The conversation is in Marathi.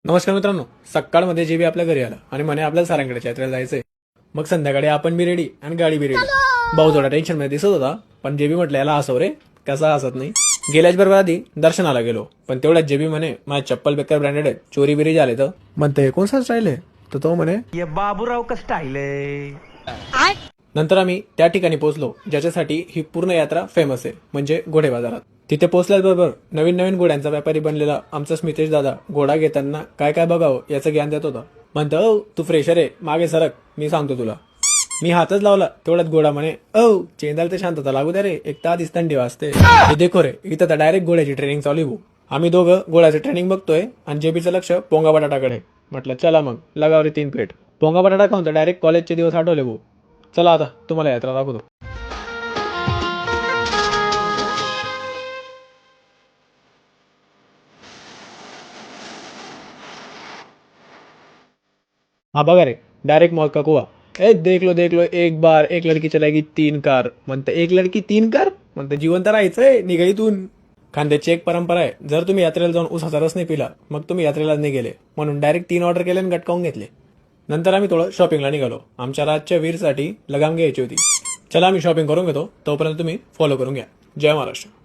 नमस्कार मित्रांनो, सकाळमध्ये जे बी आपल्या घरी आलं आणि म्हणे आपल्याला सारंगड्याच्या यात्रेला जायचंय. मग संध्याकाळी आपण बी रेडी आणि गाडी बी रेडी. भाऊ थोडा टेन्शन मध्ये दिसत होता, पण जे बी म्हटलं याला हसव रे, कसा हसत नाही. गेल्याच बरोबर आधी दर्शनाला गेलो, पण तेवढ्यात जे बी म्हणे माझ्या चप्पल बेकार ब्रँडेड आहे, चोरी बिरी झाले. तर म्हणते कोणसा स्टाईल आहे, तर तो म्हणे ये बाबूराव का स्टाईल आहे. नंतर आम्ही त्या ठिकाणी पोहोचलो ज्याच्यासाठी ही पूर्ण यात्रा फेमस आहे, म्हणजे घोडे बाजारात. तिथे पोहोचल्याबरोबर नवीन नवीन घोड्यांचा व्यापारी बनलेला आमचा स्मितेश दादा घोडा घेताना काय काय बघावं याचं ज्ञान देत होता. म्हणतो औ तू फ्रेशर आहे, मागे सरक, मी सांगतो तुला. मी हातच लावला, तेवढ्यात घोडा म्हणे औ चेंदाल तर शांतता लागू द्या रे, एक तर आधीच थंडी वाजते. हे देखो रे, इथं तर डायरेक्ट घोड्याची ट्रेनिंग चालू आहे भाऊ. आम्ही दोघं घोड्याचं ट्रेनिंग बघतोय आणि जेबीचं लक्ष पोंगा बटाटाकडे. म्हटलं चला मग लगाव रे 3 प्लेट पोंगा बटाटा खाऊन तर डायरेक्ट कॉलेजचे दिवस आठवले भाऊ. चला आता तुम्हाला यात्रा दाखवतो. हाँ बघा रे, डायरेक्ट मौत का कुआ. ए देख लो एक बार एक लड़की चलाएगी 3 कार. म्हणते एक लड़की 3 कार, म्हणते जिवंत राहायचंय निघा इथून. खानदेशची एक परंपरा आहे, जर तुम्ही यात्रेला जाऊन उसाचा रस नाही पिला मग तुम्ही यात्रेला नाही गेले. म्हणून डायरेक्ट 3 ऑर्डर केले आणि गटकावून घेतले. नंतर आम्ही थोडं शॉपिंगला निघालो. आमच्या रातच्या वीरसाठी लगाम घ्यायची होती. चला आम्ही शॉपिंग करून घेतो, तोपर्यंत तुम्ही फॉलो करून घ्या. जय महाराष्ट्र.